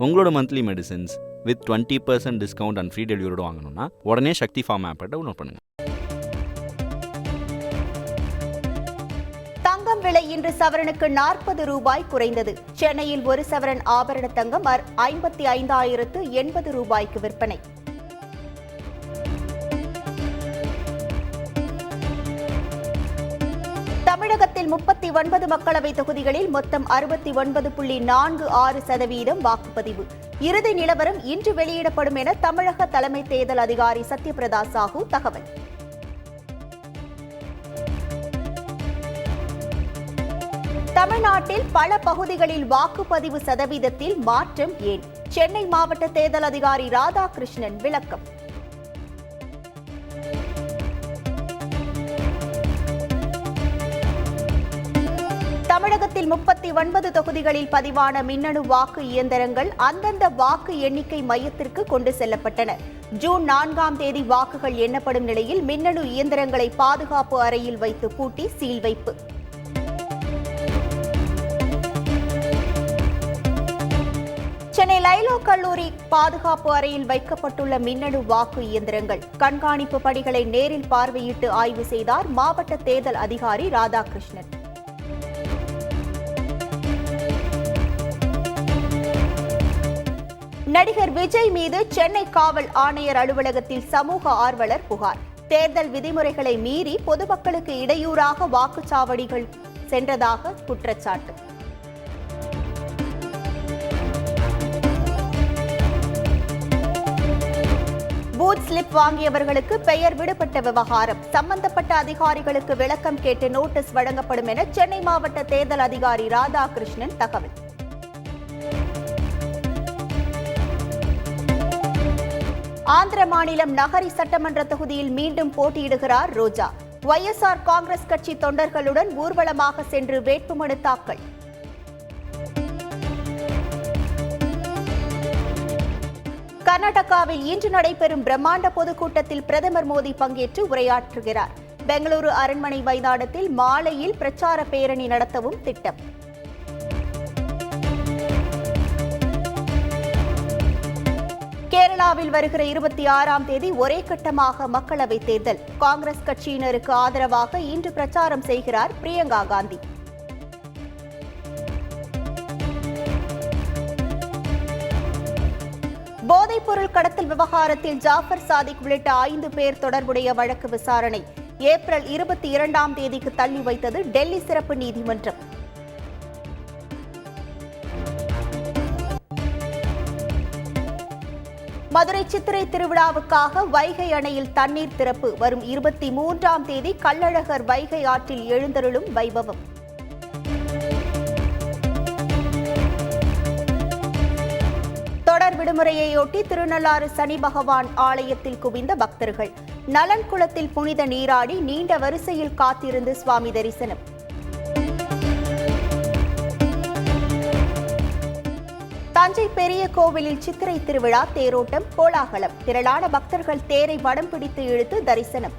உங்களோட monthly medicines with 20% discount and free டெலிவரியோட வாங்கணும்னா உடனே சக்தி ஃபார்ம் ஆப்பை டவுன்லோட் பண்ணுங்கள். தங்கம் விலை இன்று சவரனுக்கு 40 ரூபாய் குறைந்தது. சென்னையில் ஒரு சவரன் ஆபரண தங்கம் 55,080 ரூபாய்க்கு விற்பனை. தமிழகத்தில் 39 மக்களவை தொகுதிகளில் மொத்தம் 69.46% வாக்குப்பதிவு. இறுதி நிலவரம் இன்று வெளியிடப்படும் என தமிழக தலைமை தேர்தல் அதிகாரி சத்யபிரதா சாஹூ தகவல். தமிழ்நாட்டில் பல பகுதிகளில் வாக்குப்பதிவு சதவீதத்தில் மாற்றம் ஏன்? சென்னை மாவட்ட தேர்தல் அதிகாரி ராதாகிருஷ்ணன் விளக்கம். தமிழகத்தில் 39 தொகுதிகளில் பதிவான மின்னணு வாக்கு இயந்திரங்கள் அந்தந்த வாக்கு எண்ணிக்கை மையத்திற்கு கொண்டு செல்லப்பட்டன. ஜூன் 4ஆம் தேதி வாக்குகள் எண்ணப்படும் நிலையில் மின்னணு இயந்திரங்களை பாதுகாப்பு அறையில் வைத்து பூட்டி சீல் வைப்பு. சென்னை லைலோ கல்லூரி பாதுகாப்பு அறையில் வைக்கப்பட்டுள்ள மின்னணு வாக்கு இயந்திரங்கள் கண்காணிப்பு பணிகளை நேரில் பார்வையிட்டு ஆய்வு செய்தார் மாவட்ட தேர்தல் அதிகாரி ராதாகிருஷ்ணன். நடிகர் விஜய் மீது சென்னை காவல் ஆணையர் அலுவலகத்தில் சமூக ஆர்வலர் புகார். தேர்தல் விதிமுறைகளை மீறி பொதுமக்களுக்கு இடையூறாக வாக்குச்சாவடிகள் சென்றதாக குற்றச்சாட்டு. பூத் ஸ்லிப் வாங்கியவர்களுக்கு பெயர் விடுபட்ட விவகாரம் சம்பந்தப்பட்ட அதிகாரிகளுக்கு விளக்கம் கேட்டு நோட்டீஸ் வழங்கப்படும் என சென்னை மாவட்ட தேர்தல் அதிகாரி ராதாகிருஷ்ணன் தகவல். ஆந்திர மாநிலம் நகரி சட்டமன்ற தொகுதியில் மீண்டும் போட்டியிடுகிறார் ரோஜா. ஒய்எஸ்ஆர் காங்கிரஸ் கட்சி தொண்டர்களுடன் ஊர்வலமாக சென்று வேட்புமனு தாக்கல். கர்நாடகாவில் இன்று நடைபெறும் பிரம்மாண்ட பொதுக்கூட்டத்தில் பிரதமர் மோடி பங்கேற்று உரையாற்றுகிறார். பெங்களூரு அரண்மனை மைதானத்தில் மாலையில் பிரச்சார பேரணி நடத்தவும் திட்டம். கேரளாவில் வருகிற 26ஆம் தேதி ஒரே கட்டமாக மக்களவைத் தேர்தல். காங்கிரஸ் கட்சியினருக்கு ஆதரவாக இன்று பிரச்சாரம் செய்கிறார் பிரியங்கா காந்தி. போதைப்பொருள் கடத்தல் விவகாரத்தில் ஜாஃபர் சாதிக் உள்ளிட்ட 5 பேர் தொடர்புடைய வழக்கு விசாரணை ஏப்ரல் 22ஆம் தேதிக்கு தள்ளி வைத்தது டெல்லி சிறப்பு நீதிமன்றம். மதுரை சித்திரை திருவிழாவுக்காக வைகை அணையில் தண்ணீர் திறப்பு வரும் 23ஆம் தேதி கள்ளழகர் வைகை ஆற்றில் எழுந்தருளும் வைபவம். தொடர் விடுமுறையையொட்டி திருநள்ளாறு சனி பகவான் ஆலயத்தில் குவிந்த பக்தர்கள். நலன்குளத்தில் புனித நீராடி நீண்ட வரிசையில் காத்திருந்து சுவாமி தரிசனம். தஞ்சை பெரிய கோவிலில் சித்திரை திருவிழா தேரோட்டம் கோலாகலம். திரளான பக்தர்கள் தேரை வடம் பிடித்து இழுத்து தரிசனம்.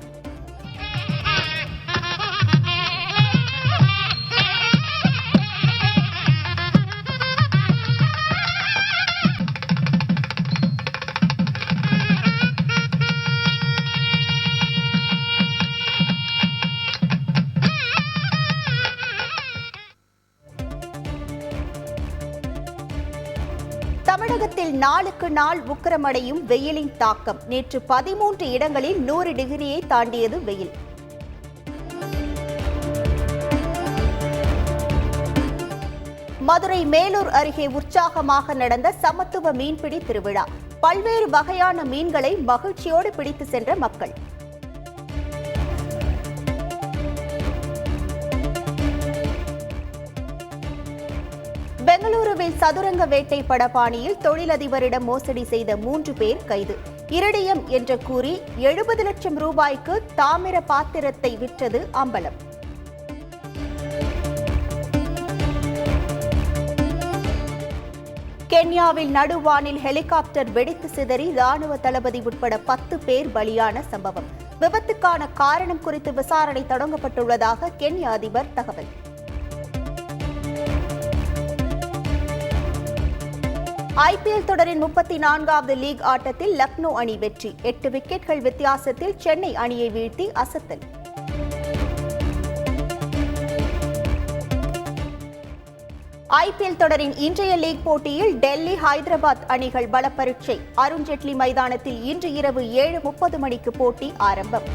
தமிழகத்தில் நாளுக்கு நாள் உக்கிரமடையும் வெயிலின் தாக்கம். நேற்று 13 இடங்களில் 100 டிகிரியை தாண்டியது வெயில். மதுரை மேலூர் அருகே உற்சாகமாக நடந்த சமத்துவ மீன்பிடி திருவிழா. பல்வேறு வகையான மீன்களை மகிழ்ச்சியோடு பிடித்து சென்ற மக்கள். பெங்களூருவில் சதுரங்க வேட்டை படபாணியில் தொழிலதிபரிடம் மோசடி செய்த 3 பேர் கைது. இரிடியம் என்று கூறி 70 லட்சம் ரூபாய்க்கு தாமிர பாத்திரத்தை விற்றது அம்பலம். கென்யாவில் நடுவானில் ஹெலிகாப்டர் வெடித்து சிதறி ராணுவ தளபதி உட்பட 10 பேர் பலியான சம்பவம். விபத்துக்கான காரணம் குறித்து விசாரணை தொடங்கப்பட்டுள்ளதாக கென்யா அதிபர் தகவல். ஐபிஎல் தொடரின் 34வது லீக் ஆட்டத்தில் லக்னோ அணி வெற்றி. 8 விக்கெட்கள் வித்தியாசத்தில் சென்னை அணியை வீழ்த்தி அசத்தல். ஐபிஎல் தொடரின் இன்றைய லீக் போட்டியில் டெல்லி, ஹைதராபாத் அணிகள் பலப்பரீட்சை. அருண்ஜேட்லி மைதானத்தில் இன்று இரவு 7:30 மணிக்கு போட்டி ஆரம்பம்.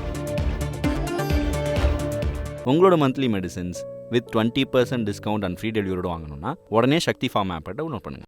உங்களோட monthly medicines with 20% discount and free டெலிவரியோட வாங்கணும்னா உடனே சக்தி ஃபார்ம் ஆப்பை டவுன்லோட் பண்ணுங்க.